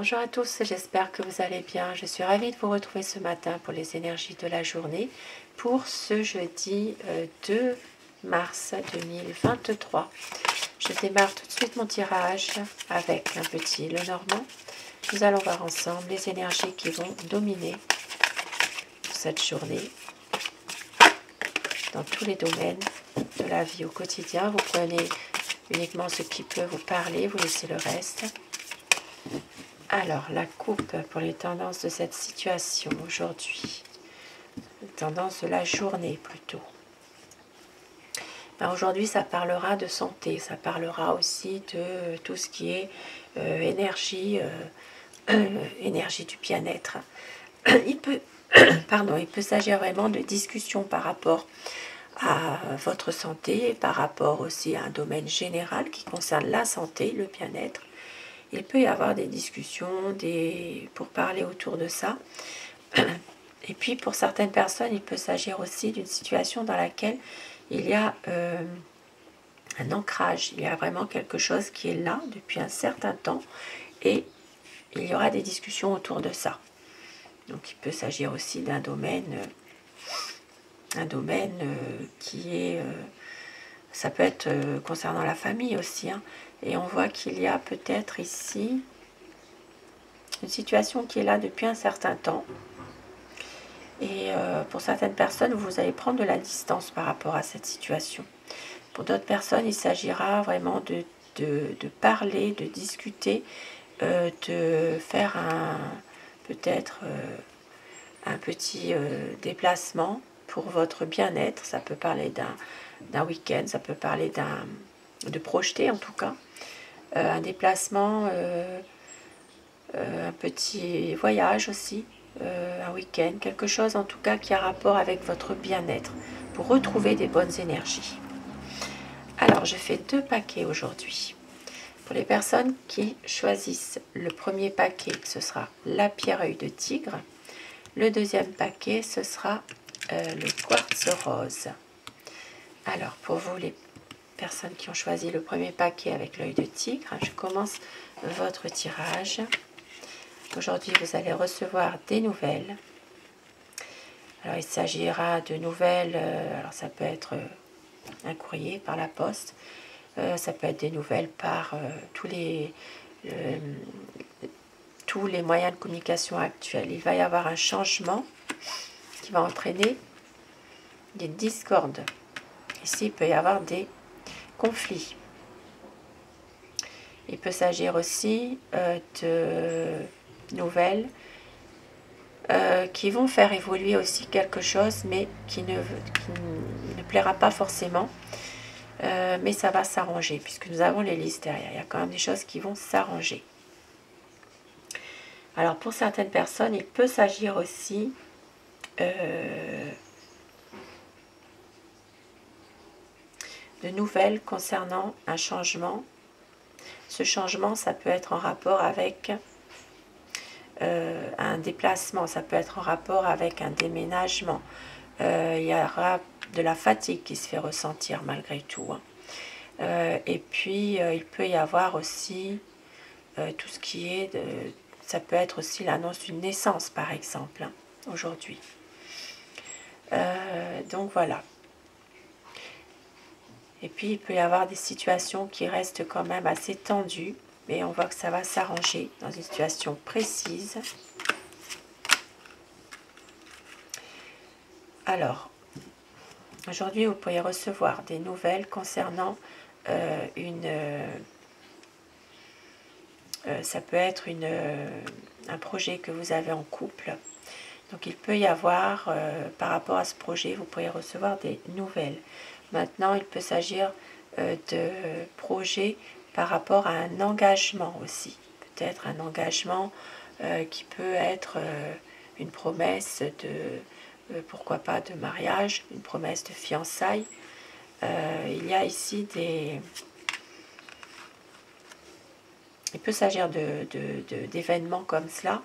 Bonjour à tous, j'espère que vous allez bien. Je suis ravie de vous retrouver ce matin pour les énergies de la journée pour ce jeudi 2 mars 2023. Je démarre tout de suite mon tirage avec un petit Lenormand. Nous allons voir ensemble les énergies qui vont dominer cette journée dans tous les domaines de la vie au quotidien. Vous prenez uniquement ce qui peut vous parler, vous laissez le reste. Alors, la coupe pour les tendances de cette situation aujourd'hui. Les tendances de la journée plutôt. Aujourd'hui, ça parlera de santé. Ça parlera aussi de tout ce qui est énergie, énergie du bien-être. Il peut s'agir vraiment de discussions par rapport à votre santé, par rapport aussi à un domaine général qui concerne la santé, le bien-être. Il peut y avoir des discussions pour parler autour de ça. Et puis pour certaines personnes, il peut s'agir aussi d'une situation dans laquelle il y a un ancrage. Il y a vraiment quelque chose qui est là depuis un certain temps et il y aura des discussions autour de ça. Donc il peut s'agir aussi d'un domaine, qui est... ça peut être concernant la famille aussi, hein. Et on voit qu'il y a peut-être ici une situation qui est là depuis un certain temps. Et pour certaines personnes, vous allez prendre de la distance par rapport à cette situation. Pour d'autres personnes, il s'agira vraiment de parler, de discuter, de faire peut-être un petit déplacement pour votre bien-être. Ça peut parler d'un week-end, ça peut parler de projeter en tout cas. Un déplacement, un petit voyage aussi, un week-end, quelque chose en tout cas qui a rapport avec votre bien-être pour retrouver des bonnes énergies. Alors, je fais 2 paquets aujourd'hui. Pour les personnes qui choisissent le premier paquet, ce sera la pierre œil de tigre. Le deuxième paquet, ce sera le quartz rose. Alors, pour vous, les personnes qui ont choisi le premier paquet avec l'œil de tigre, je commence votre tirage. Aujourd'hui, vous allez recevoir des nouvelles. Alors, il s'agira de nouvelles, alors ça peut être un courrier par la poste, ça peut être des nouvelles par tous les moyens de communication actuels. Il va y avoir un changement qui va entraîner des discordes. Ici, il peut y avoir des conflits. Il peut s'agir aussi de nouvelles qui vont faire évoluer aussi quelque chose, mais qui ne plaira pas forcément. Mais ça va s'arranger, puisque nous avons les listes derrière. Il y a quand même des choses qui vont s'arranger. Alors, pour certaines personnes, il peut s'agir aussi de nouvelles concernant un changement. Ce changement, ça peut être en rapport avec un déplacement, ça peut être en rapport avec un déménagement. Il y aura de la fatigue qui se fait ressentir malgré tout, hein. Et puis, il peut y avoir aussi tout ce qui est... ça peut être aussi l'annonce d'une naissance, par exemple, hein, aujourd'hui. Donc, voilà. Et puis, il peut y avoir des situations qui restent quand même assez tendues, mais on voit que ça va s'arranger dans une situation précise. Alors, aujourd'hui, vous pourriez recevoir des nouvelles concernant ça peut être un projet que vous avez en couple. Donc, il peut y avoir, par rapport à ce projet, vous pourriez recevoir des nouvelles. Maintenant, il peut s'agir de projets par rapport à un engagement aussi. Peut-être un engagement qui peut être une promesse de, pourquoi pas, de mariage, une promesse de fiançailles. Il y a ici des... Il peut s'agir d'événements comme cela.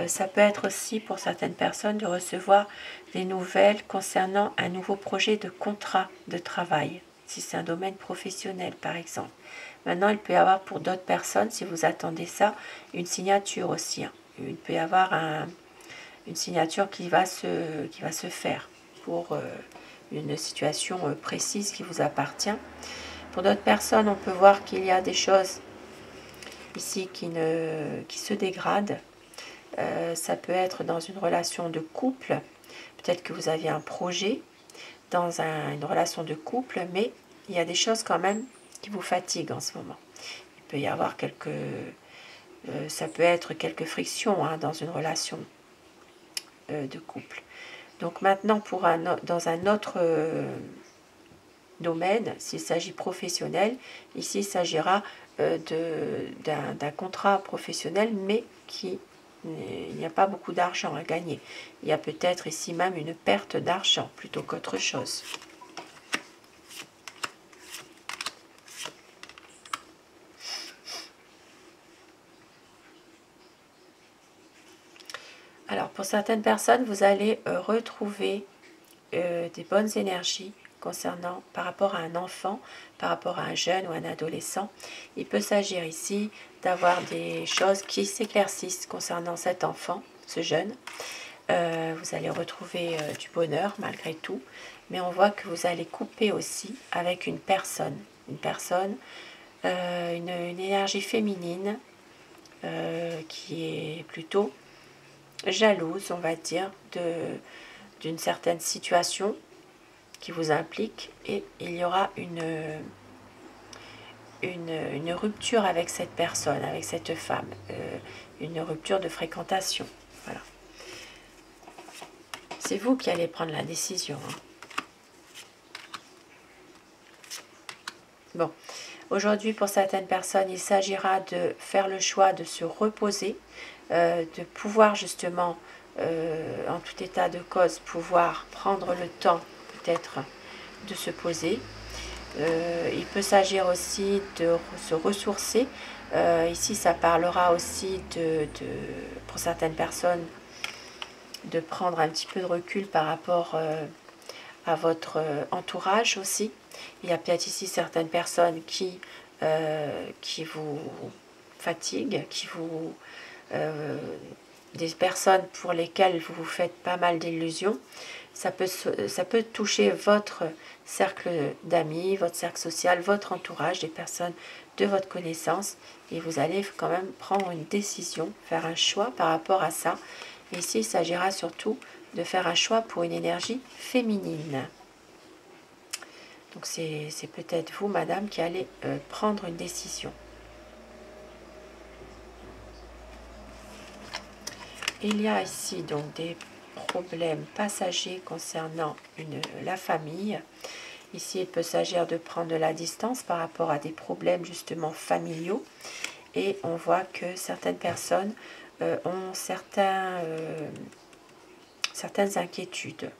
Ça peut être aussi pour certaines personnes de recevoir des nouvelles concernant un nouveau projet de contrat de travail. si c'est un domaine professionnel par exemple. Maintenant, il peut y avoir pour d'autres personnes, si vous attendez ça, une signature aussi. Hein. Il peut y avoir une signature qui va se faire pour une situation précise qui vous appartient. Pour d'autres personnes, on peut voir qu'il y a des choses ici qui se dégradent. Ça peut être dans une relation de couple. Peut-être que vous aviez un projet dans une relation de couple, mais il y a des choses quand même qui vous fatiguent en ce moment. Il peut y avoir ça peut être quelques frictions hein, dans une relation de couple. Donc maintenant, dans un autre domaine, s'il s'agit professionnel, ici il s'agira d'un contrat professionnel, mais il n'y a pas beaucoup d'argent à gagner. Il y a peut-être ici même une perte d'argent plutôt qu'autre chose. Alors pour certaines personnes, vous allez retrouver des bonnes énergies concernant par rapport à un enfant, par rapport à un jeune ou un adolescent. Il peut s'agir ici d'avoir des choses qui s'éclaircissent concernant cet enfant, ce jeune. Vous allez retrouver du bonheur malgré tout, mais on voit que vous allez couper aussi avec une personne, une énergie féminine qui est plutôt jalouse, on va dire, d'une certaine situation qui vous implique, et il y aura une rupture avec cette personne, avec cette femme, une rupture de fréquentation. Voilà. C'est vous qui allez prendre la décision. Hein. Bon, aujourd'hui pour certaines personnes, il s'agira de faire le choix de se reposer, de pouvoir justement, en tout état de cause, pouvoir prendre le temps peut-être de se poser. Il peut s'agir aussi de se ressourcer. Ici, ça parlera aussi pour certaines personnes, de prendre un petit peu de recul par rapport à votre entourage aussi. Il y a peut-être ici certaines personnes qui vous fatiguent, des personnes pour lesquelles vous vous faites pas mal d'illusions. Ça peut toucher votre cercle d'amis, votre cercle social, votre entourage, des personnes de votre connaissance, et vous allez quand même prendre une décision, faire un choix par rapport à ça. Et ici, il s'agira surtout de faire un choix pour une énergie féminine. Donc c'est peut-être vous, madame, qui allez prendre une décision. Il y a ici donc des problèmes passagers concernant la famille. Ici, il peut s'agir de prendre de la distance par rapport à des problèmes justement familiaux. Et on voit que certaines personnes ont certaines inquiétudes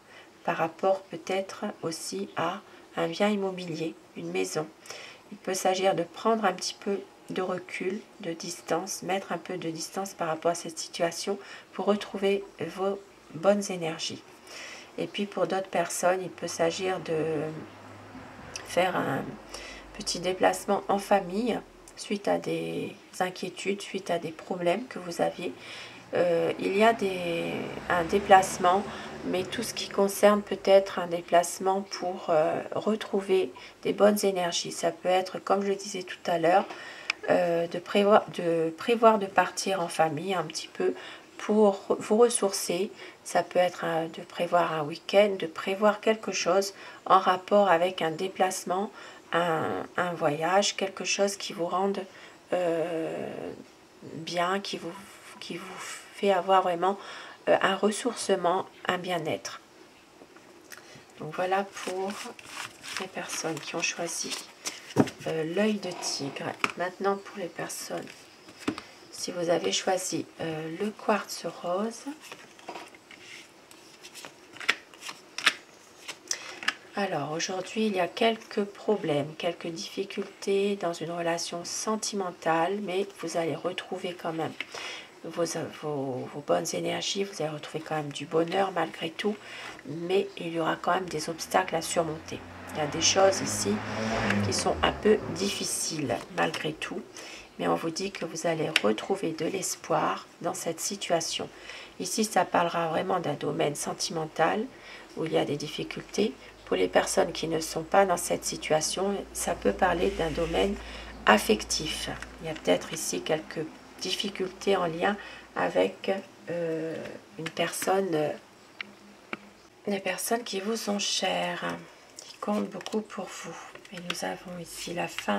par rapport peut-être aussi à un bien immobilier, une maison. Il peut s'agir de prendre un petit peu de recul, de distance, mettre un peu de distance par rapport à cette situation pour retrouver vos bonnes énergies. Et puis pour d'autres personnes, il peut s'agir de faire un petit déplacement en famille suite à des inquiétudes, suite à des problèmes que vous aviez. Il y a un déplacement, mais tout ce qui concerne peut-être un déplacement pour retrouver des bonnes énergies. Ça peut être, comme je le disais tout à l'heure, de prévoir de partir en famille un petit peu pour vous ressourcer. Ça peut être de prévoir un week-end, de prévoir quelque chose en rapport avec un déplacement, un voyage, quelque chose qui vous rende bien, qui vous fait avoir vraiment un ressourcement, un bien-être. Donc voilà pour les personnes qui ont choisi l'œil de tigre. Maintenant pour les personnes, si vous avez choisi le quartz rose, alors aujourd'hui il y a quelques problèmes, quelques difficultés dans une relation sentimentale, mais vous allez retrouver quand même vos bonnes énergies, vous allez retrouver quand même du bonheur malgré tout, mais il y aura quand même des obstacles à surmonter. Il y a des choses ici qui sont un peu difficiles malgré tout. Mais on vous dit que vous allez retrouver de l'espoir dans cette situation. Ici, ça parlera vraiment d'un domaine sentimental où il y a des difficultés. Pour les personnes qui ne sont pas dans cette situation, ça peut parler d'un domaine affectif. Il y a peut-être ici quelques difficultés en lien avec une personne, des personnes qui vous sont chères, qui comptent beaucoup pour vous. Et nous avons ici la fin.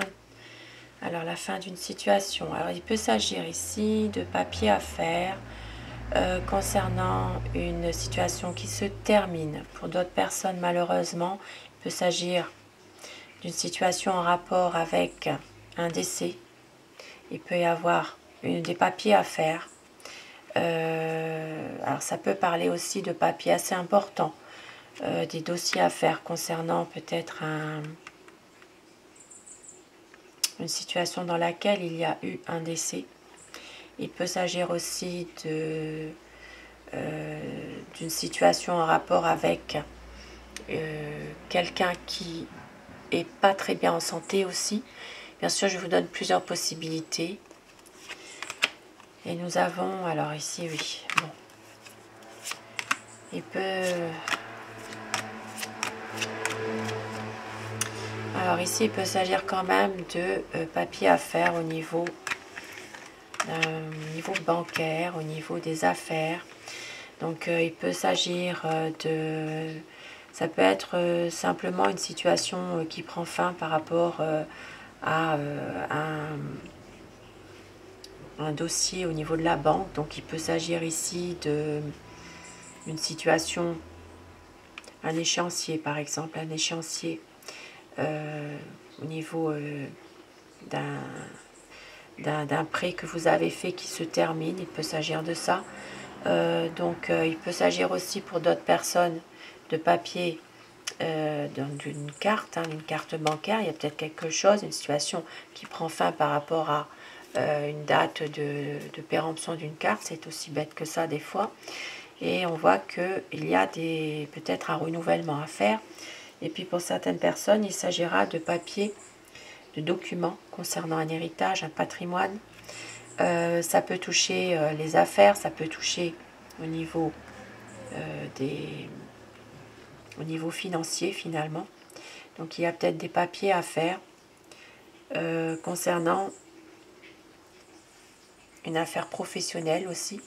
Alors la fin d'une situation. Alors il peut s'agir ici de papier à faire concernant une situation qui se termine. Pour d'autres personnes malheureusement, il peut s'agir d'une situation en rapport avec un décès. Il peut y avoir des papiers à faire. Alors ça peut parler aussi de papiers assez importants, des dossiers à faire concernant peut-être une situation dans laquelle il y a eu un décès. Il peut s'agir aussi d'une situation en rapport avec quelqu'un qui est pas très bien en santé aussi. Bien sûr, je vous donne plusieurs possibilités. Et nous avons, alors ici, oui, bon. Il peut... Alors ici, il peut s'agir quand même de papier à faire au niveau bancaire, au niveau des affaires. Donc il peut s'agir de... Ça peut être simplement une situation qui prend fin par rapport à un dossier au niveau de la banque. Donc il peut s'agir ici d'une situation, un échéancier par exemple, un échéancier au niveau d'un prêt que vous avez fait qui se termine. Il peut s'agir de ça. Donc il peut s'agir aussi pour d'autres personnes de papier, d'une carte, une carte bancaire. Il y a peut-être quelque chose, une situation qui prend fin par rapport à une date de péremption d'une carte. C'est aussi bête que ça des fois. Et on voit qu'il y a peut-être un renouvellement à faire. Et puis pour certaines personnes, il s'agira de papiers, de documents concernant un héritage, un patrimoine. Ça peut toucher les affaires, ça peut toucher au niveau au niveau financier finalement. Donc il y a peut-être des papiers à faire concernant une affaire professionnelle aussi,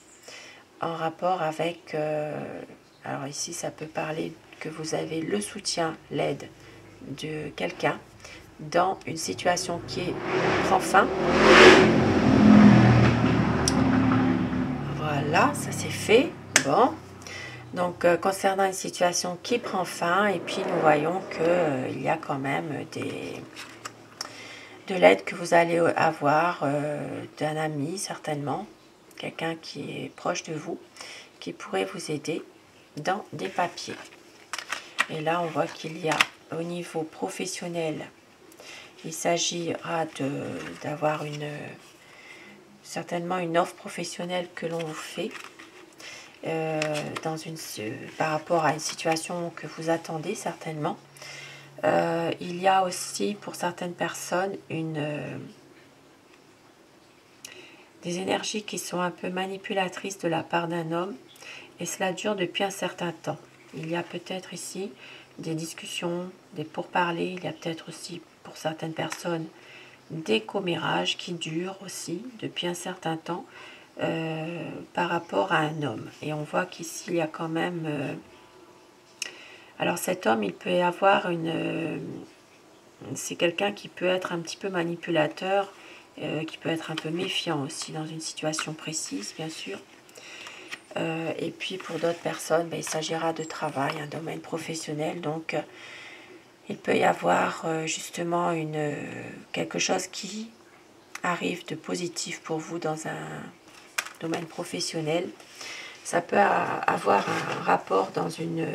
en rapport avec, alors ici ça peut parler que vous avez le soutien, l'aide de quelqu'un dans une situation qui prend fin. Voilà, ça c'est fait. Bon, donc concernant une situation qui prend fin, et puis nous voyons qu'il y a quand même de l'aide que vous allez avoir d'un ami certainement, quelqu'un qui est proche de vous, qui pourrait vous aider dans des papiers. Et là on voit qu'il y a au niveau professionnel, il s'agira d'avoir certainement une offre professionnelle que l'on vous fait par rapport à une situation que vous attendez certainement. Il y a aussi pour certaines personnes des énergies qui sont un peu manipulatrices de la part d'un homme, et cela dure depuis un certain temps. Il y a peut-être ici des discussions, des pourparlers, il y a peut-être aussi pour certaines personnes des commérages qui durent aussi depuis un certain temps par rapport à un homme. Et on voit qu'ici il y a quand même... alors cet homme, il peut y avoir c'est quelqu'un qui peut être un petit peu manipulateur, qui peut être un peu méfiant aussi dans une situation précise, bien sûr. Et puis pour d'autres personnes, il s'agira de travail, un domaine professionnel. Donc il peut y avoir justement quelque chose qui arrive de positif pour vous dans un domaine professionnel. Ça peut avoir un rapport dans une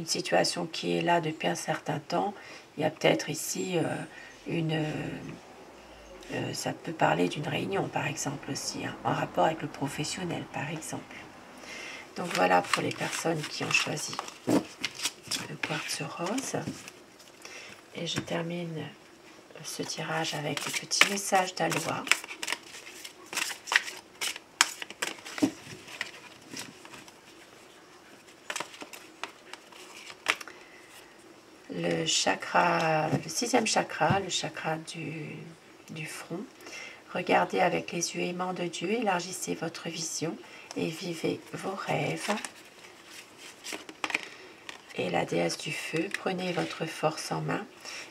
situation qui est là depuis un certain temps. Il y a peut-être ici ça peut parler d'une réunion par exemple aussi, en rapport avec le professionnel par exemple. Donc voilà pour les personnes qui ont choisi de quartz rose. Et je termine ce tirage avec le petit message d'Aloa. Le chakra, le 6e chakra, le chakra du front. Regardez avec les yeux aimants de Dieu, élargissez votre vision et vivez vos rêves. Et la déesse du feu, prenez votre force en main,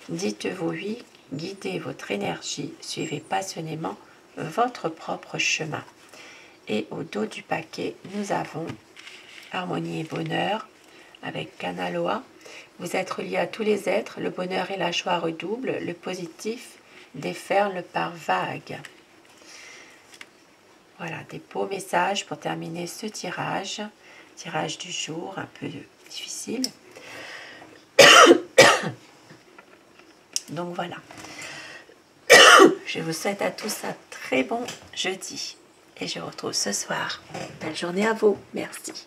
dites-vous oui, guidez votre énergie, suivez passionnément votre propre chemin. Et au dos du paquet, nous avons harmonie et bonheur avec Kanaloa. Vous êtes relié à tous les êtres, le bonheur et la joie redoublent, le positif déferle par vagues. Voilà, des beaux messages pour terminer ce tirage. Tirage du jour, un peu difficile. Donc voilà. Je vous souhaite à tous un très bon jeudi. Et je vous retrouve ce soir. Belle journée à vous. Merci.